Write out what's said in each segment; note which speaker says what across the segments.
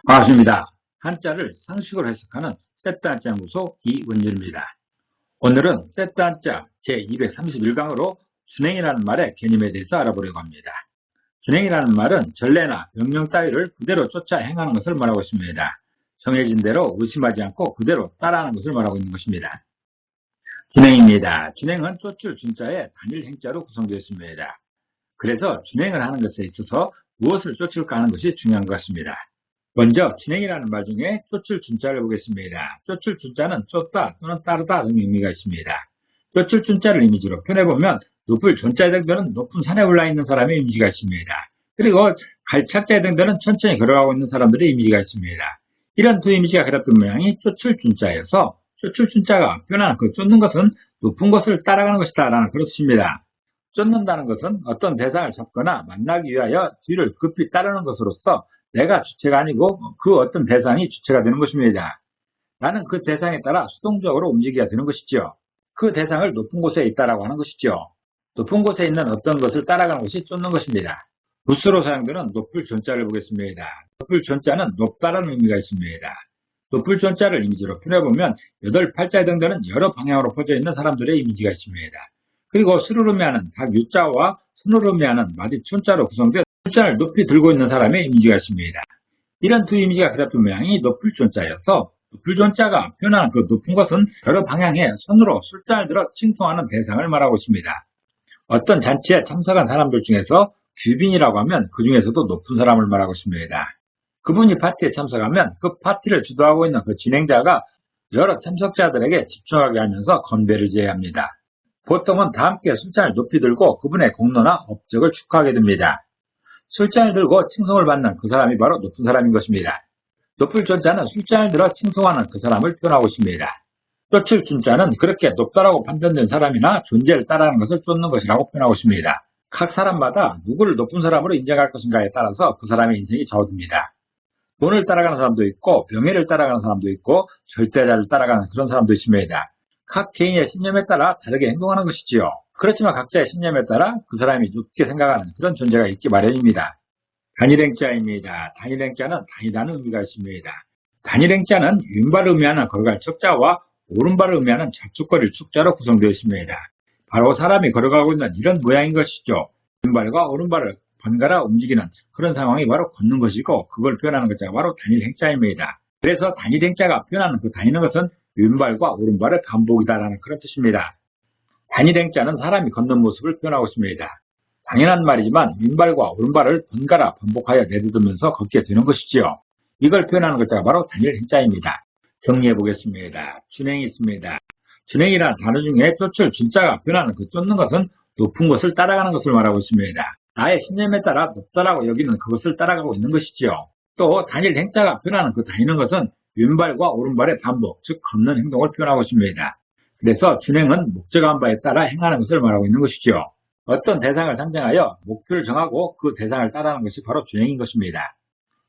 Speaker 1: 반갑습니다. 한자를 상식어로 해석하는 세트한자 연구소 이원준입니다. 오늘은 세트한자 제231강으로 준행이라는 말의 개념에 대해서 알아보려고 합니다. 준행이라는 말은 전례나 명령 따위를 그대로 쫓아 행하는 것을 말하고 있습니다. 정해진 대로 의심하지 않고 그대로 따라하는 것을 말하고 있는 것입니다. 준행입니다. 준행은 쫓을 준자에 단일 행자로 구성되어 있습니다. 그래서 준행을 하는 것에 있어서 무엇을 쫓을까 하는 것이 중요한 것 같습니다. 먼저 준행이라는 말 중에 쫓을 준자를 보겠습니다. 쫓을 준자는 쫓다 또는 따르다 등의 의미가 있습니다. 쫓을 준자를 이미지로 표현해보면 높을 존자에 해당되는 높은 산에 올라있는 사람의 이미지가 있습니다. 그리고 갈착자에 해당되는 천천히 걸어가고 있는 사람들의 이미지가 있습니다. 이런 두 이미지가 결합된 모양이 쫓을 준자여서 쫓을 준자가 표현하는 그 쫓는 것은 높은 것을 따라가는 것이다 라는 그런 뜻입니다. 쫓는다는 것은 어떤 대상을 잡거나 만나기 위하여 뒤를 급히 따르는 것으로서 내가 주체가 아니고 그 어떤 대상이 주체가 되는 것입니다. 나는 그 대상에 따라 수동적으로 움직여야 되는 것이지요. 그 대상을 높은 곳에 있다라고 하는 것이죠. 높은 곳에 있는 어떤 것을 따라가는 것이 쫓는 것입니다. 부수로 사용되는 높을 존자를 보겠습니다. 높을 존자는 높다라는 의미가 있습니다. 높을 존자를 이미지로 표현해보면 8팔자에 해당되는 여러 방향으로 퍼져 있는 사람들의 이미지가 있습니다. 그리고 수를 의미하는 닭 유자와 손을 의미하는 마디 촌자로 구성된 숫자를 높이 들고 있는 사람의 이미지가 있습니다. 이런 두 이미지가 결합된 모양이 높을 존자여서 높을 존자가 표현하는 그 높은 것은 여러 방향에 손으로 숫자를 들어 칭송하는 대상을 말하고 있습니다. 어떤 잔치에 참석한 사람들 중에서 귀빈이라고 하면 그 중에서도 높은 사람을 말하고 있습니다. 그분이 파티에 참석하면 그 파티를 주도하고 있는 그 진행자가 여러 참석자들에게 집중하게 하면서 건배를 제의합니다. 보통은 다 함께 술잔을 높이 들고 그분의 공로나 업적을 축하하게 됩니다. 술잔을 들고 칭송을 받는 그 사람이 바로 높은 사람인 것입니다. 높을 존자는 술잔을 들어 칭송하는 그 사람을 표현하고 있습니다. 쫓을 준자는 그렇게 높다라고 판단된 사람이나 존재를 따라하는 것을 쫓는 것이라고 표현하고 있습니다. 각 사람마다 누구를 높은 사람으로 인정할 것인가에 따라서 그 사람의 인생이 좌우됩니다. 돈을 따라가는 사람도 있고 명예를 따라가는 사람도 있고 절대자를 따라가는 그런 사람도 있습니다. 각 개인의 신념에 따라 다르게 행동하는 것이지요. 그렇지만 각자의 신념에 따라 그 사람이 높게 생각하는 그런 존재가 있기 마련입니다. 단일행자입니다. 단일행자는 다니다는 의미가 있습니다. 단일행자는 왼발을 의미하는 걸어갈 척자와 오른발을 의미하는 좌축거릴 축자로 구성되어 있습니다. 바로 사람이 걸어가고 있는 이런 모양인 것이죠. 왼발과 오른발을 번갈아 움직이는 그런 상황이 바로 걷는 것이고 그걸 표현하는 것자가 바로 단일행자입니다. 그래서 단일행자가 표현하는 그 다니는 것은 왼발과 오른발의 반복이다라는 그런 뜻입니다. 단일행자는 사람이 걷는 모습을 표현하고 있습니다. 당연한 말이지만 왼발과 오른발을 번갈아 반복하여 내딛으면서 걷게 되는 것이지요. 이걸 표현하는 것자가 바로 단일행자입니다. 정리해 보겠습니다. 준행이 있습니다. 준행이라는 단어 중에 쫓을 준자가 표현하는 그 쫓는 것은 높은 것을 따라가는 것을 말하고 있습니다. 나의 신념에 따라 높다라고 여기는 그것을 따라가고 있는 것이지요. 또 단일행자가 표현하는 그 다니는 것은 왼발과 오른발의 반복, 즉 걷는 행동을 표현하고 있습니다. 그래서 준행은 목적한 바에 따라 행하는 것을 말하고 있는 것이죠. 어떤 대상을 상정하여 목표를 정하고 그 대상을 따라하는 것이 바로 준행인 것입니다.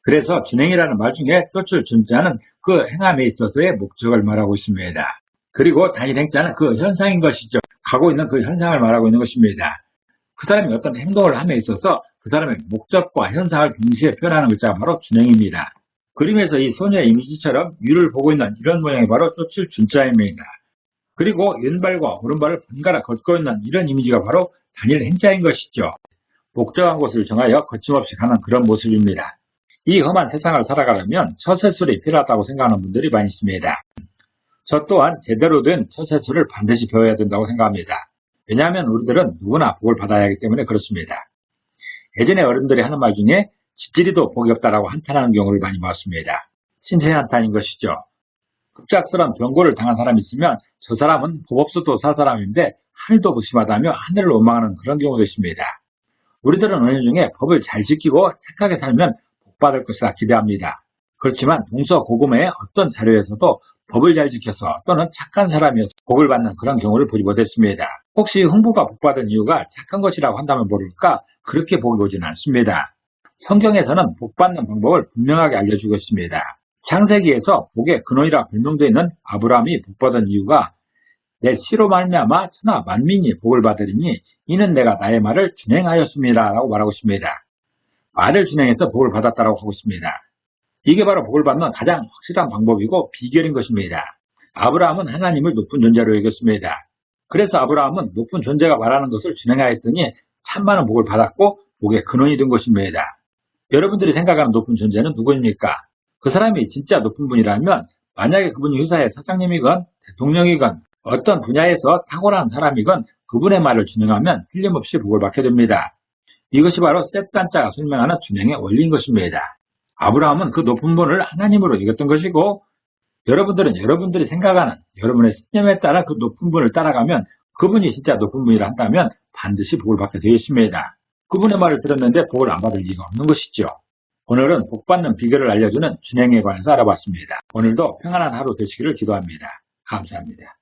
Speaker 1: 그래서 준행이라는 말 중에 쫓을 준자는 그 행함에 있어서의 목적을 말하고 있습니다. 그리고 단일행자는 그 현상인 것이죠. 가고 있는 그 현상을 말하고 있는 것입니다. 그 사람이 어떤 행동을 함에 있어서 그 사람의 목적과 현상을 동시에 표현하는 글자가 바로 준행입니다. 그림에서 이 소녀의 이미지처럼 위를 보고 있는 이런 모양이 바로 쫓을 준자입니다. 그리고 왼발과 오른발을 번갈아 걷고 있는 이런 이미지가 바로 단일 행자인 것이죠. 목적한 곳을 정하여 거침없이 가는 그런 모습입니다. 이 험한 세상을 살아가려면 처세술이 필요하다고 생각하는 분들이 많이 있습니다. 저 또한 제대로 된 처세술을 반드시 배워야 된다고 생각합니다. 왜냐하면 우리들은 누구나 복을 받아야 하기 때문에 그렇습니다. 예전에 어른들이 하는 말 중에 지지리도 복이 없다라고 한탄하는 경우를 많이 봤습니다. 신세 한탄인 것이죠. 급작스러운 병고를 당한 사람이 있으면 저 사람은 법 없어도 살 사람인데 하늘도 무심하다며 하늘을 원망하는 그런 경우도 있습니다. 우리들은 은연 중에 법을 잘 지키고 착하게 살면 복받을 것이라 기대합니다. 그렇지만 동서고금의 어떤 자료에서도 법을 잘 지켜서 또는 착한 사람이어서 복을 받는 그런 경우를 보지 못했습니다. 혹시 흥부가 복받은 이유가 착한 것이라고 한다면 모를까? 그렇게 복이 오지는 않습니다. 성경에서는 복받는 방법을 분명하게 알려주고 있습니다. 창세기에서 복의 근원이라 별명되어 있는 아브라함이 복받은 이유가 내 씨로 말미암아 천하 만민이 복을 받으리니 이는 내가 나의 말을 준행하였습니다 라고 말하고 있습니다. 말을 준행해서 복을 받았다고 하고 있습니다. 이게 바로 복을 받는 가장 확실한 방법이고 비결인 것입니다. 아브라함은 하나님을 높은 존재로 여겼습니다. 그래서 아브라함은 높은 존재가 말하는 것을 준행하였더니 참 많은 복을 받았고 복의 근원이 된 것입니다. 여러분들이 생각하는 높은 존재는 누구입니까? 그 사람이 진짜 높은 분이라면 만약에 그분이 회사의 사장님이건 대통령이건 어떤 분야에서 탁월한 사람이건 그분의 말을 준행하면 틀림없이 복을 받게 됩니다. 이것이 바로 셋단자가 설명하는 준행의 원리인 것입니다. 아브라함은 그 높은 분을 하나님으로 여겼던 것이고 여러분들은 여러분들이 생각하는 여러분의 신념에 따라 그 높은 분을 따라가면 그분이 진짜 높은 분이라 한다면 반드시 복을 받게 되어 있습니다. 그분의 말을 들었는데 복을 안 받을 리가 없는 것이죠. 오늘은 복받는 비결을 알려주는 준행에 관해서 알아봤습니다. 오늘도 평안한 하루 되시기를 기도합니다. 감사합니다.